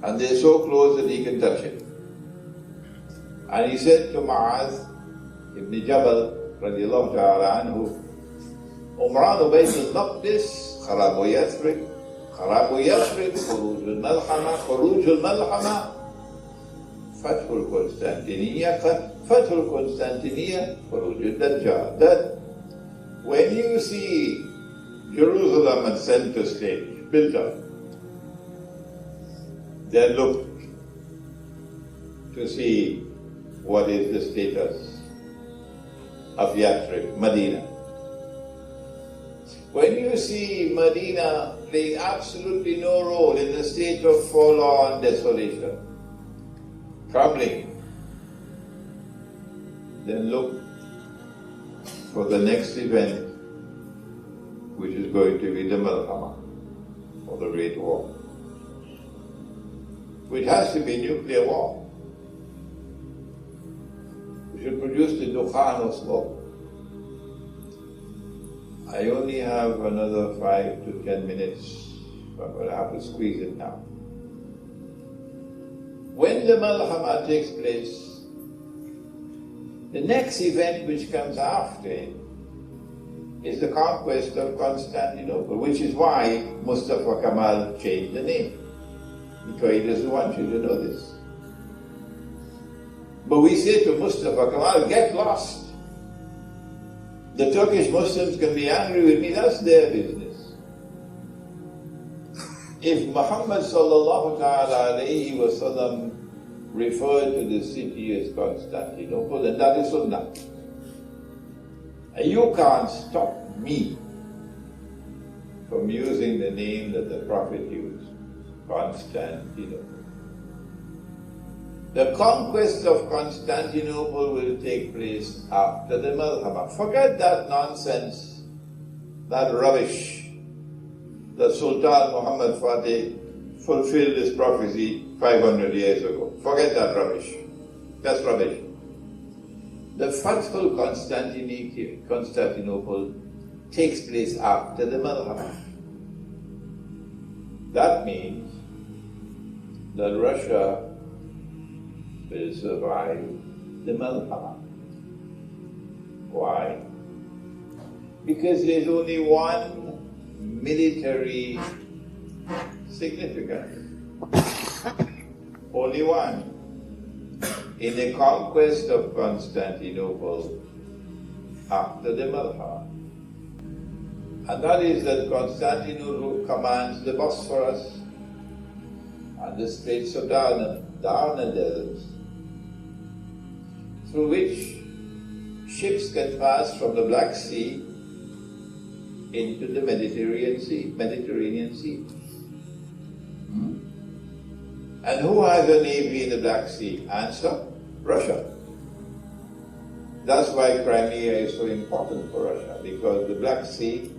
And they're so close that he can touch him. And he said to Mu'adh ibn Jabal, radiallahu ta'ala anhu, Umran Bayt al-Maqdis, Kharabu Yathrib, خراب يثرب خروج الملحمة خروج الملحمة فتح القسطنطينية فتح القسطنطينية خروج الدجال. That when you see Jerusalem at center stage built up, then look to see what is the status of Yathrib, Medina. When you see Medina playing absolutely no role in the state of forlorn desolation, troubling, then look for the next event, which is going to be the Malhama, or the Great War, which has to be nuclear war. We should produce the Dukhan of smoke. I only have another 5 to 10 minutes, so I'm going to have to squeeze it now. When the Malhama takes place, the next event which comes after it is the conquest of Constantinople, which is why Mustafa Kemal changed the name, because he doesn't want you to know this. But we say to Mustafa Kemal, get lost. The Turkish Muslims can be angry with me, that's their business. If Muhammad sallallahu ta'ala alayhi wa sallam referred to the city as Constantinople, then that is Sunnah. And you can't stop me from using the name that the Prophet used, Constantinople. The conquest of Constantinople will take place after the Malhama. Forget that nonsense, that rubbish, that Sultan Muhammad Fateh fulfilled this prophecy 500 years ago. Forget that rubbish. That's rubbish. The Fath Constantinople takes place after the Malhama. That means that Russia will survive the Malhama. Why? Because there's only one military significance. Only one. In the conquest of Constantinople after the Malhama. And that is that Constantinople commands the Bosphorus and the Straits of Dardanelles, through which ships can pass from the Black Sea into the Mediterranean Sea. And who has a navy in the Black Sea? Answer, Russia. That's why Crimea is so important for Russia, because the Black Sea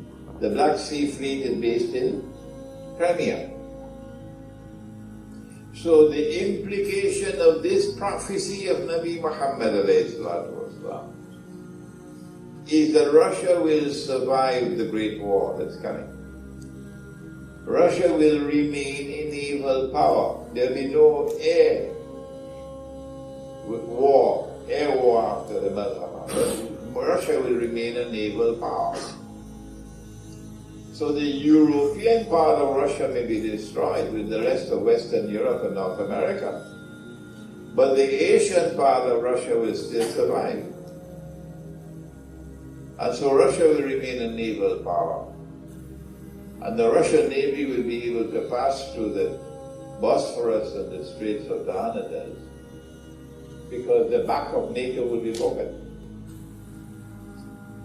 fleet is based in Crimea. So the implication of this prophecy of Nabi Muhammad والسلام, is that Russia will survive the Great War that's coming. Russia will remain a naval power. There will be no air war after the Malhama. Russia will remain a naval power. So the European part of Russia may be destroyed with the rest of Western Europe and North America. But the Asian part of Russia will still survive. And so Russia will remain a naval power. And the Russian Navy will be able to pass through the Bosphorus and the Straits of Dardanelles, because the back of NATO will be broken.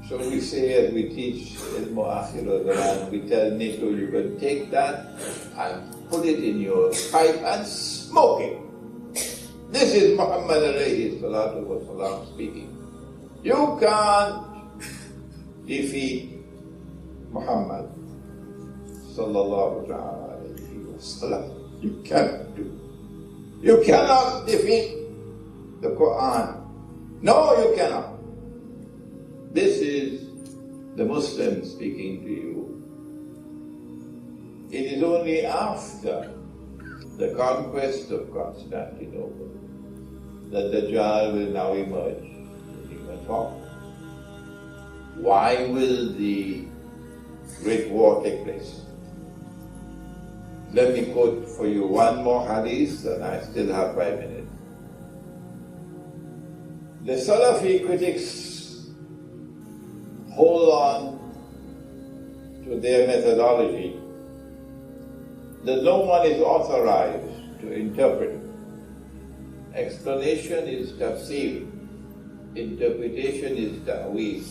So we say, as we teach Ilmu Akhir al-Quran, we tell NATO, you can take that and put it in your pipe and smoke it. This is Muhammad alayhi salatu wa salam speaking. You can't defeat Muhammad sallallahu alayhi wa sallam. You cannot do. You cannot defeat the Quran. No, you cannot. This is the Muslim speaking to you. It is only after the conquest of Constantinople that Dajjal will now emerge. He can talk. Why will the Great War take place? Let me quote for you one more hadith, and I still have 5 minutes. The Salafi critics hold on to their methodology that no one is authorized to interpret. Explanation is tafsir, interpretation is ta'weel.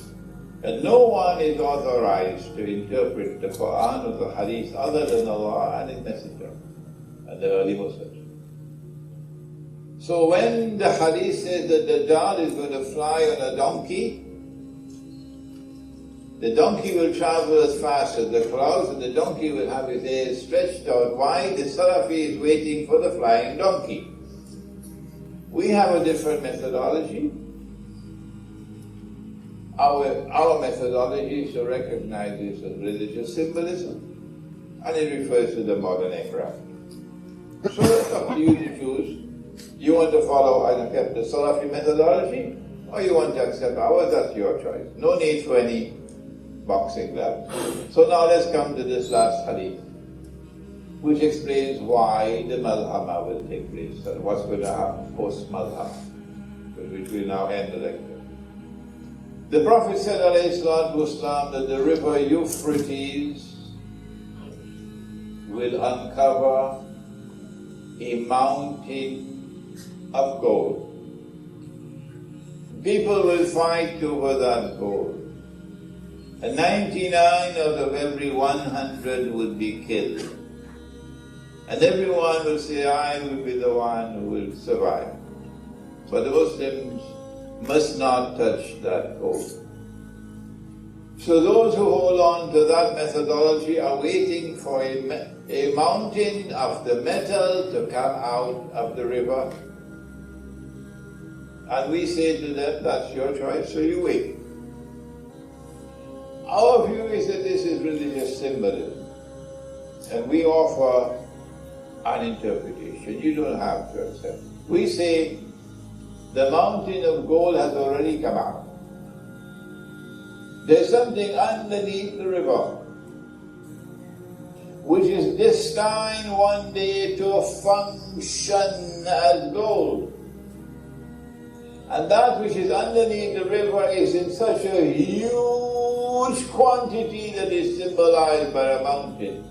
And no one is authorized to interpret the Quran or the Hadith other than Allah and His Messenger and the early Muslims. So when the Hadith says that Dajjal is going to fly on a donkey, the donkey will travel as fast as the clouds and the donkey will have his ears stretched out wide. The Salafi is waiting for the flying donkey. We have a different methodology. Our methodology is to recognize this as religious symbolism, and it refers to the modern aircraft. So it's up to you to choose. You want to follow and accept the Salafi methodology, or you want to accept ours, that's your choice. No need for any boxing gloves. So now let's come to this last hadith, which explains why the Malhama will take place, and what's going to happen post-Malhama, which will now end the lecture. The Prophet said, alayhi salatu wasalam, that the river Euphrates will uncover a mountain of gold. People will fight over that gold. And 99 out of every 100 would be killed. And everyone will say, I will be the one who will survive. But the Muslims must not touch that gold. So those who hold on to that methodology are waiting for a mountain of the metal to come out of the river. And we say to them, that's your choice, so you wait. Our view is that this is religious symbolism, and we offer an interpretation. You don't have to accept. We say the mountain of gold has already come out. There's something underneath the river which is destined one day to function as gold. And that which is underneath the river is in such a huge quantity that is symbolized by a mountain.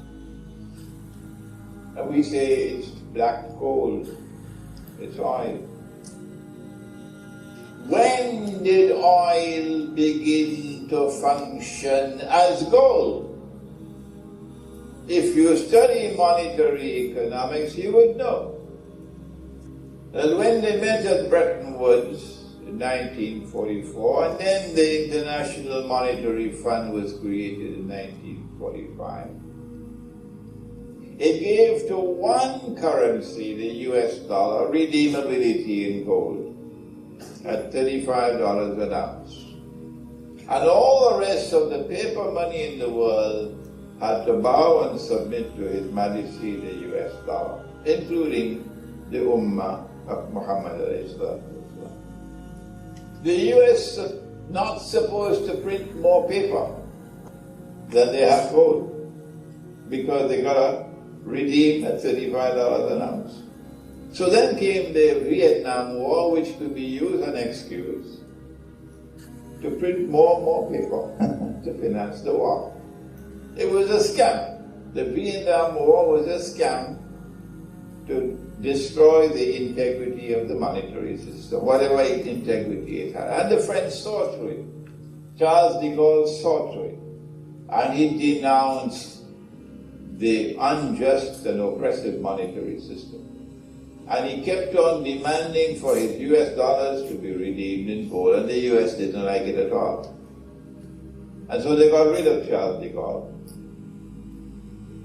And we say it's black gold, it's oil. When did oil begin to function as gold? If you study monetary economics, you would know that when they met at Bretton Woods in 1944, and then the International Monetary Fund was created in 1945, it gave to one currency, the US dollar, redeemability in gold at $35 an ounce. And all the rest of the paper money in the world had to bow and submit to His Majesty the US dollar, including the Ummah of Muhammad alayhi salatu wasalam. The US are not supposed to print more paper than they have gold, because they got to redeem at $35 an ounce. So then came the Vietnam War, which could be used as an excuse to print more and more paper to finance the war. It was a scam. The Vietnam War was a scam to destroy the integrity of the monetary system, whatever integrity it had. And the French saw through it. Charles de Gaulle saw through it. And he denounced the unjust and oppressive monetary system. And he kept on demanding for his US dollars to be redeemed in gold, and the US didn't like it at all. And so they got rid of Charles de Gaulle.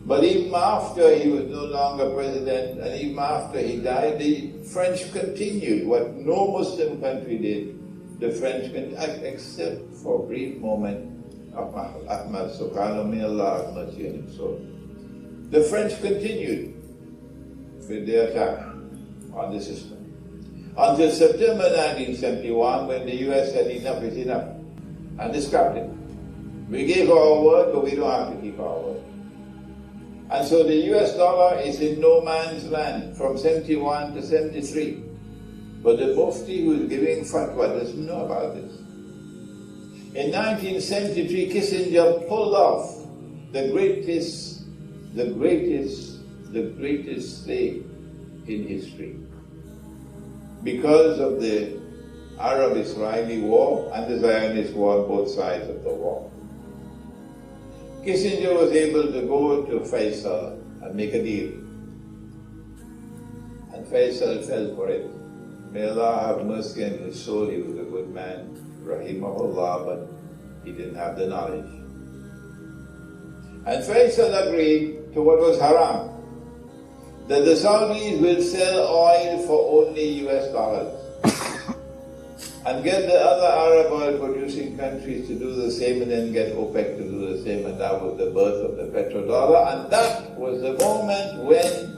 But even after he was no longer president, and even after he died, the French continued what no Muslim country did. The French continued, except for a brief moment of Ahmad Sukarno, may Allah have mercy on him soul. The French continued with their attack on the system until September 1971, when the US said enough is enough, and they scrapped it. We gave our word, but we don't have to keep our word. And so the US dollar is in no man's land from 71 to 73. But the Mufti who is giving fatwa doesn't know about this. In 1973, Kissinger pulled off the greatest day in history because of the Arab-Israeli war and the Zionist war on both sides of the war. Kissinger was able to go to Faisal and make a deal. And Faisal fell for it. May Allah have mercy on his soul, he was a good man, rahimahullah, but he didn't have the knowledge. And Faisal agreed to what was haram, that the Saudis will sell oil for only US dollars and get the other Arab oil producing countries to do the same, and then get OPEC to do the same, and that was the birth of the petrodollar. And that was the moment when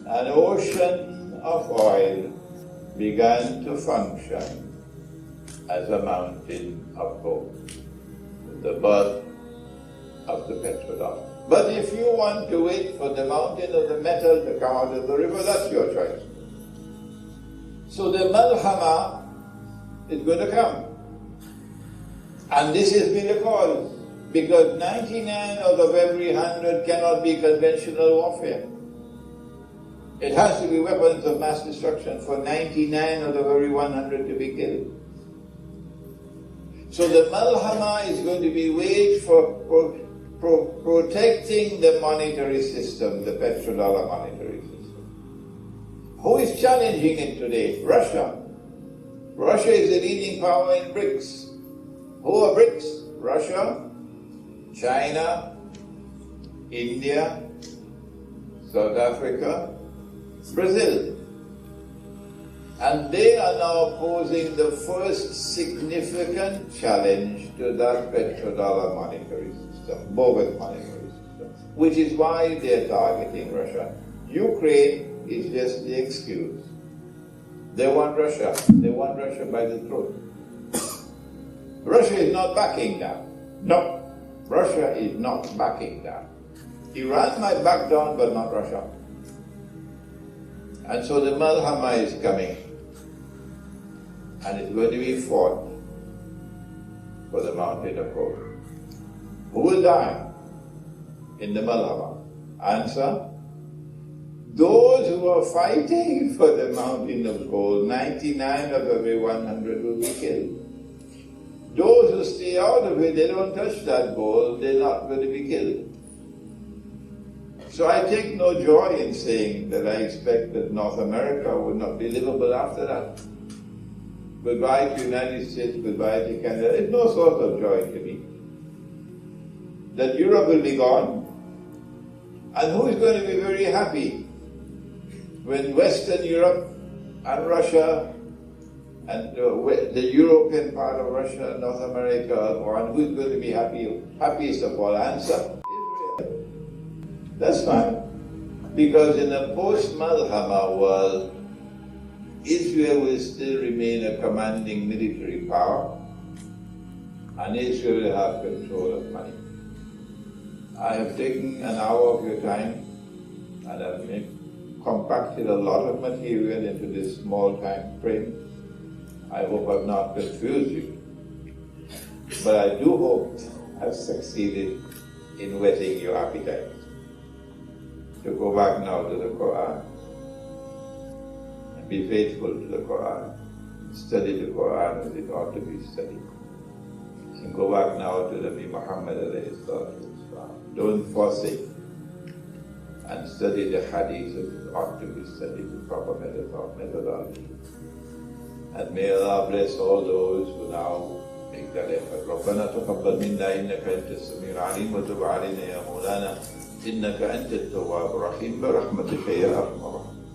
an ocean of oil began to function as a mountain of gold, the birth of the petrodollar. But if you want to wait for the mountain of the metal to come out of the river, that's your choice. So the Malhama is going to come. And this has been the cause, because 99 out of every 100 cannot be conventional warfare. It has to be weapons of mass destruction for 99 out of every 100 to be killed. So the Malhama is going to be waged for protecting the monetary system, the petrodollar monetary system. Who is challenging it today? Russia. Russia is the leading power in BRICS. Who are BRICS? Russia, China, India, South Africa, Brazil. And they are now posing the first significant challenge to that petrodollar monetary system, bogus monetary system, which is why they are targeting Russia. Ukraine is just the excuse. They want Russia. They want Russia by the throat. Russia is not backing down. No, Russia is not backing down. Iran might back down, but not Russia. And so the Malhama is coming. And it's going to be fought for the mountain of gold. Who will die in the Malhama? Answer: those who are fighting for the mountain of gold, 99 of every 100 will be killed. Those who stay out of it, they don't touch that gold, they're not going to be killed. So I take no joy in saying that I expect that North America would not be livable after that. Goodbye to United States, goodbye to Canada. It's no source of joy to me. That Europe will be gone. And who is going to be very happy when Western Europe and Russia and the European part of Russia and North America are gone? Who is going to be happiest of all? Answer: Israel. That's fine. Because in a post-Malhama world, Israel will still remain a commanding military power, and Israel will have control of money. I have taken an hour of your time, and I've compacted a lot of material into this small time frame. I hope I've not confused you, but I do hope I've succeeded in whetting your appetite. To go back now to the Quran, and be faithful to the Quran, study the Quran as it ought to be studied. And go back now to Nabi Muhammad alayhi salatu wasalam. Don't forsake, and study the hadith as it ought to be studied, the proper methodology. And may Allah bless all those who now make that effort. رَبَّنَا تَقَبَّلْ مِنَّا إِنَّكَ أَنْتَ السَّمِيعُ الْعَلِيمُ وَتُبْ عَلَيْنَا يَا مَوْلَانَا إِنَّكَ أَنْتَ التَّوَّابُ الرَّحِيمُ بِرَحْمَتِكَ يَا أَرْحَمَ الراحمين.